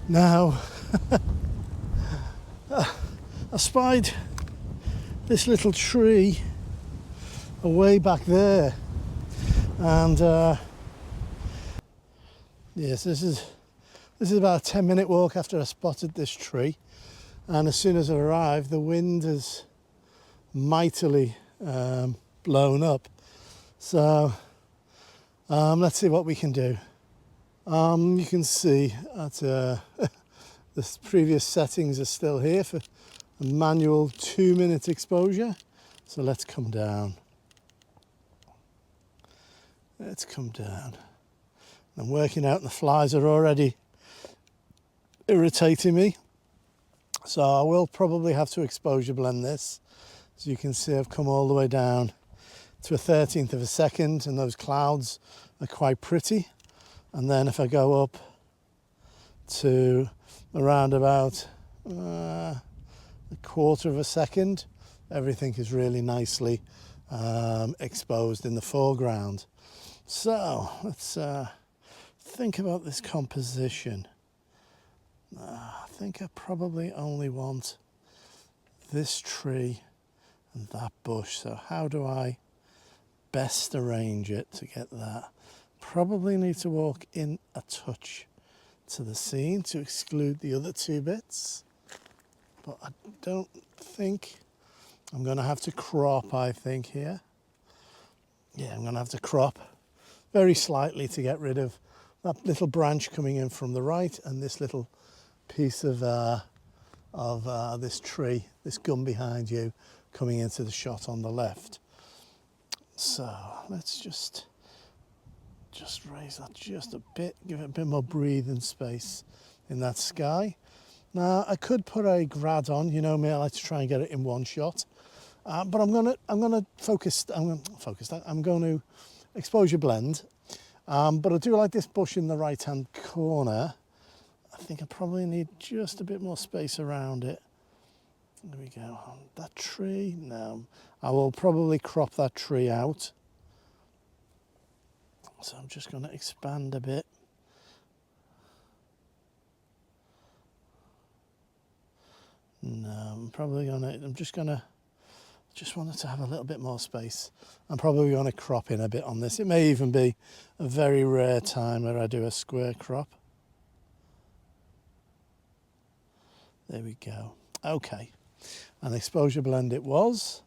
Now, I spied this little tree away back there, and yes, this is about a 10-minute walk after I spotted this tree, and as soon as I arrived, the wind has mightily blown up. So let's see what we can do. You can see that the previous settings are still here for a manual 2-minute exposure. So let's come down. Let's come down. I'm working out, and the flies are already irritating me. So I will probably have to exposure blend this. As you can see, I've come all the way down to a 13th of a second, and those clouds are quite pretty. And then if I go up to around about a quarter of a second, everything is really nicely exposed in the foreground. So let's think about this composition. I think I probably only want this tree and that bush. So how do I best arrange it to get that? Probably need to walk in a touch to the scene to exclude the other two bits. But I don't think I'm going to have to crop, I think, here. Yeah, I'm going to have to crop very slightly to get rid of that little branch coming in from the right and this little piece of this tree, this gum behind you, coming into the shot on the left. So let's just raise that just a bit, give it a bit more breathing space in that sky. Now I could put a grad on, you know me, I like to try and get it in one shot, but I'm going to exposure blend. But I do like this bush in the right hand corner. I think I probably need just a bit more space around it. There we go. That tree, no, I will probably crop that tree out. So I'm just going to expand a bit. No, I'm just wanted to have a little bit more space. I'm probably going to crop in a bit on this. It may even be a very rare time where I do a square crop. There we go. Okay, an exposure blend it was.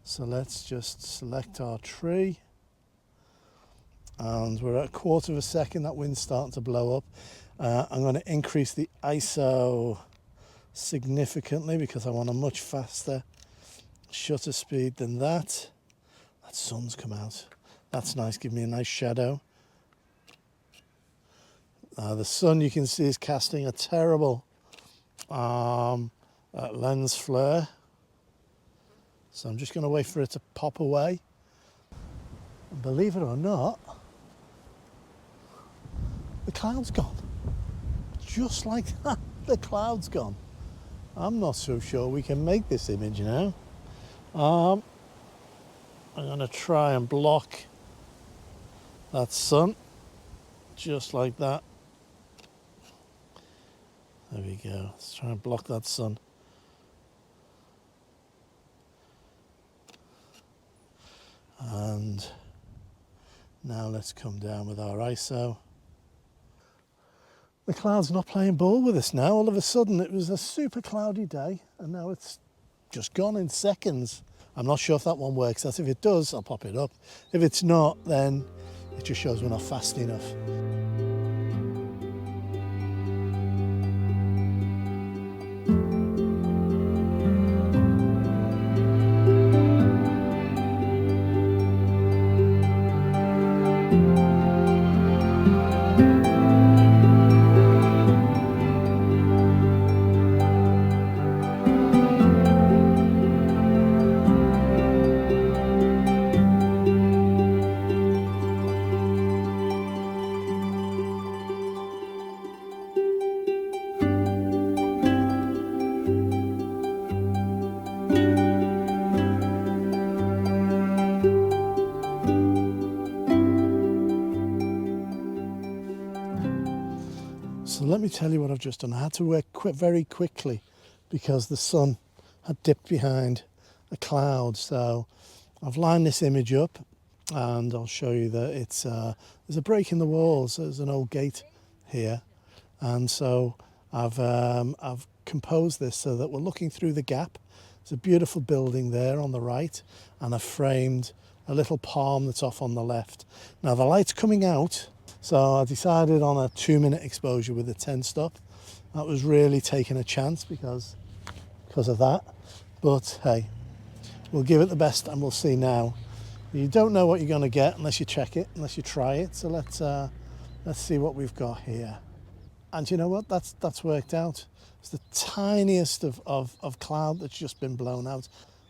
So let's just select our tree. And we're at a quarter of a second, that wind's starting to blow up. I'm going to increase the ISO significantly because I want a much faster shutter speed than that. That sun's come out. That's nice, give me a nice shadow. The sun, you can see, is casting a terrible lens flare. So I'm just going to wait for it to pop away. And believe it or not, the cloud's gone. Just like that, the cloud's gone. I'm not so sure we can make this image now. I'm going to try and block that sun, just like that. There we go. Let's try and block that sun. And now let's come down with our ISO. The cloud's not playing ball with us now. All of a sudden it was a super cloudy day and now it's just gone in seconds. I'm not sure if that one works. That's if it does, I'll pop it up. If it's not, then it just shows we're not fast enough. So let me tell you what I've just done. I had to work very quickly because the sun had dipped behind a cloud. So I've lined this image up, and I'll show you that it's there's a break in the walls. There's an old gate here, and so I've composed this so that we're looking through the gap. There's a beautiful building there on the right, and I've framed a little palm that's off on the left. Now the light's coming out, so I decided on a 2-minute exposure with a 10 stop. That was really taking a chance because of that. But hey, we'll give it the best and we'll see now. You don't know what you're going to get unless you check it, unless you try it. So let's see what we've got here. And you know what? That's worked out. It's the tiniest of cloud that's just been blown out.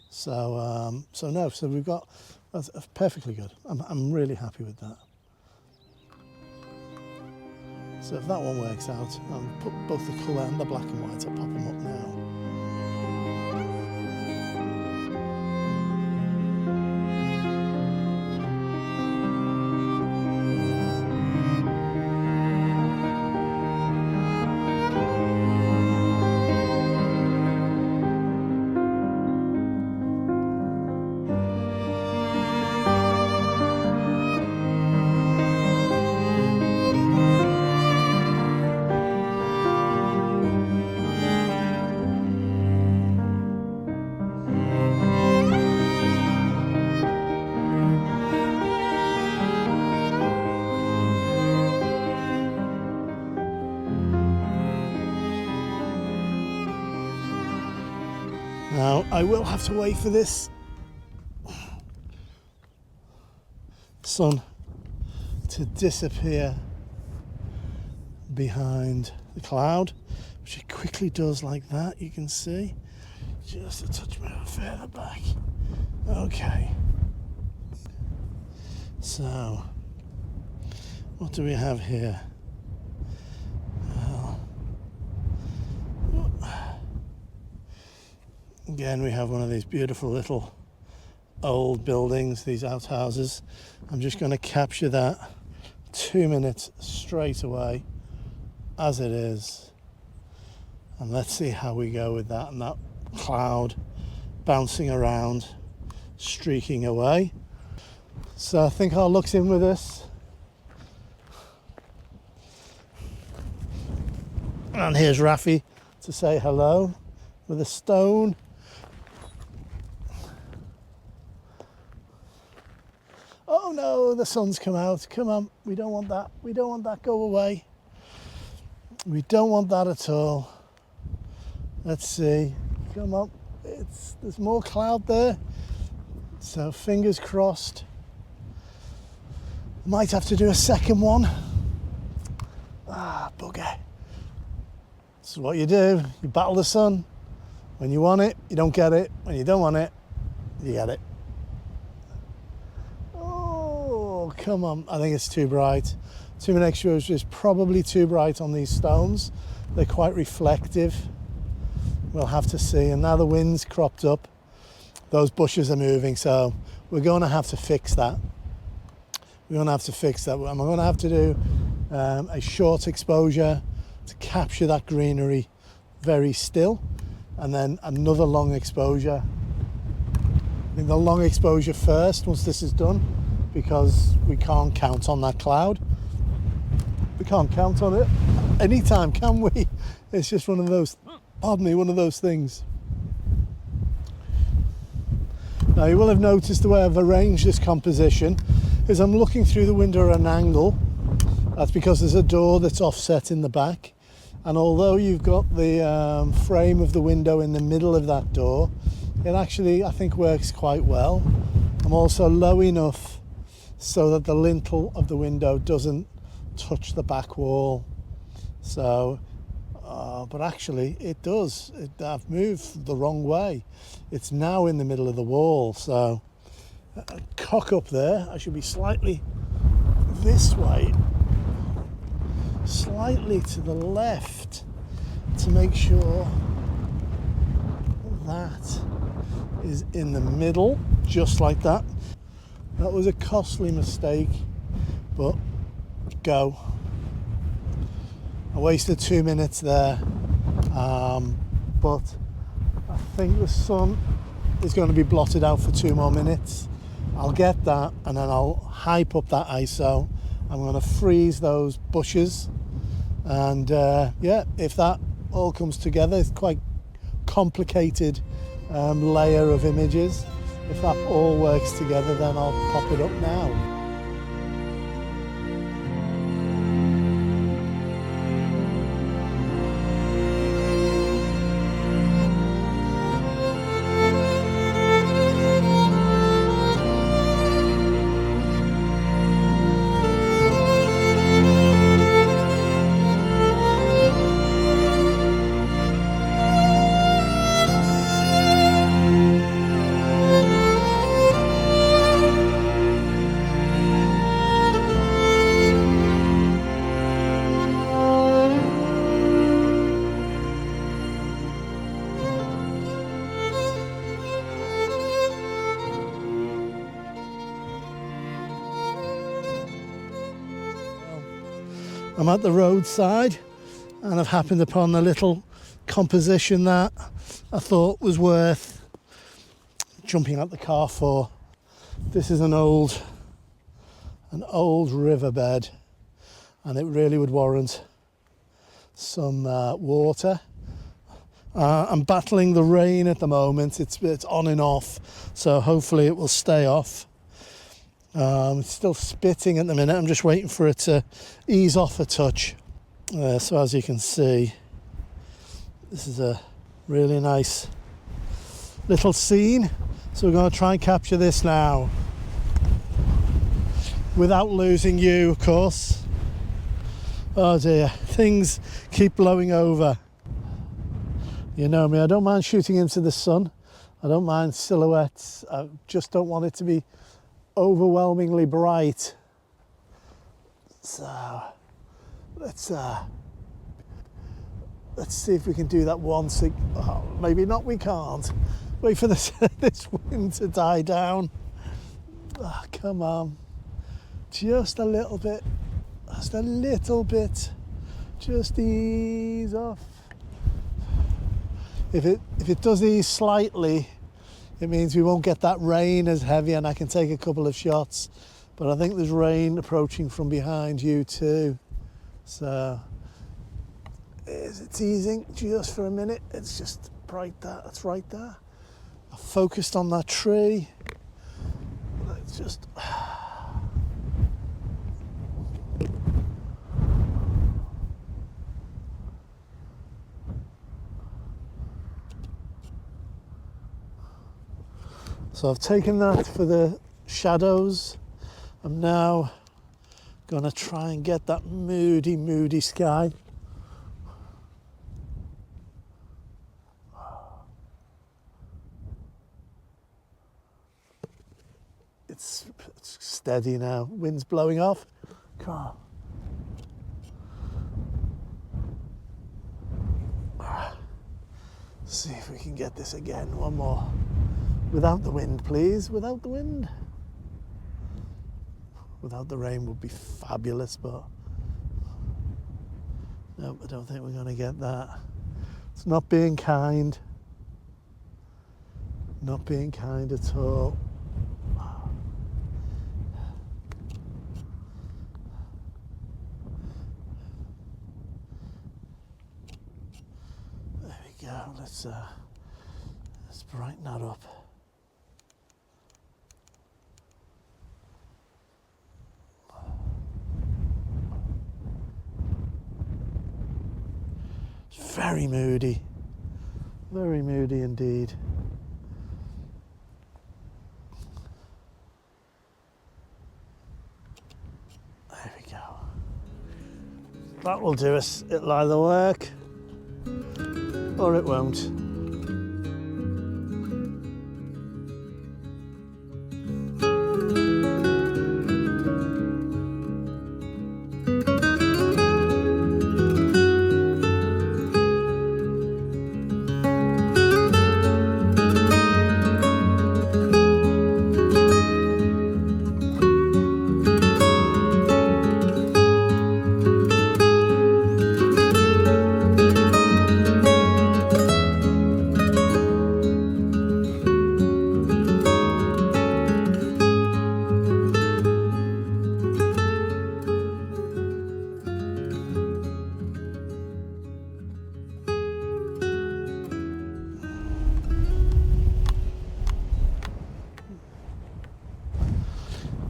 So so we've got that's perfectly good. I'm really happy with that. So if that one works out, I'll put both the colour and the black and white. I'll pop them up now. Now, I will have to wait for this sun to disappear behind the cloud, which it quickly does like that, you can see. Just a touch more further back. Okay. So, what do we have here? Again, we have one of these beautiful little old buildings, these outhouses. I'm just going to capture that 2 minutes straight away as it is. And let's see how we go with that and that cloud bouncing around, streaking away. So I think I'll look in with this. And here's Rafi to say hello with a stone. Oh no, the sun's come out. Come on, we don't want that. We don't want that, go away. We don't want that at all. Let's see, come on. There's more cloud there. So fingers crossed. Might have to do a second one. Ah, bugger. This is what you do. You battle the sun. When you want it, you don't get it. When you don't want it, you get it. Oh, come on. I think it's too bright. 2 minute exposure is probably too bright on these stones. They're quite reflective. We'll have to see. And now the wind's cropped up. Those bushes are moving, so we're going to have to fix that. We're going to have to fix that. I'm going to have to do a short exposure to capture that greenery very still, and then another long exposure. I think the long exposure first once this is done, because we can't count on that cloud. We can't count on it anytime, can we? It's just one of those, pardon me, one of those things. Now you will have noticed the way I've arranged this composition is I'm looking through the window at an angle. That's because there's a door that's offset in the back. And although you've got the frame of the window in the middle of that door, it actually, I think, works quite well. I'm also low enough so that the lintel of the window doesn't touch the back wall. So, but actually it does. I've moved the wrong way. It's now in the middle of the wall. So, cock up there. I should be slightly this way. Slightly to the left to make sure that is in the middle, just like that. That was a costly mistake, but go. I wasted 2 minutes there, but I think the sun is going to be blotted out for 2 more minutes. I'll get that and then I'll hype up that ISO. I'm going to freeze those bushes, and yeah, if that all comes together, it's quite complicated layer of images. If that all works together, then I'll pop it up now. I'm at the roadside and I've happened upon a little composition that I thought was worth jumping out the car for. This is an old riverbed, and it really would warrant some water. I'm battling the rain at the moment. It's on and off, so hopefully it will stay off. It's still spitting at the minute. I'm just waiting for it to ease off a touch. So as you can see, this is a really nice little scene. So we're going to try and capture this now without losing you, of course. Oh dear, things keep blowing over. You know me, I don't mind shooting into the sun. I don't mind silhouettes. I just don't want it to be overwhelmingly bright. So let's see if we can do that once. Oh, maybe not, we can't. Wait for this wind to die down. Oh, come on, just a little bit, just ease off. If it does ease slightly, it means we won't get that rain as heavy and I can take a couple of shots. But I think there's rain approaching from behind you too. So it's easing just for a minute. It's just right there, that's right there. I focused on that tree. Let's just... So I've taken that for the shadows. I'm now going to try and get that moody sky. It's steady now. Wind's blowing off. Come on. See if we can get this again. One more. Without the wind, please. Without the wind. Without the rain would be fabulous, but no, I don't think we're going to get that. It's not being kind. Not being kind at all. There we go. Let's brighten that up. Very moody indeed. There we go. That will do us. It'll either work or it won't.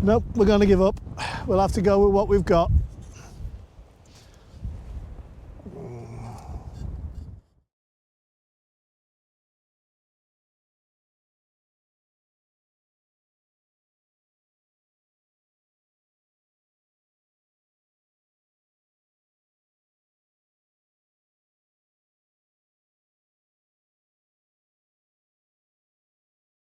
Nope, we're going to give up. We'll have to go with what we've got.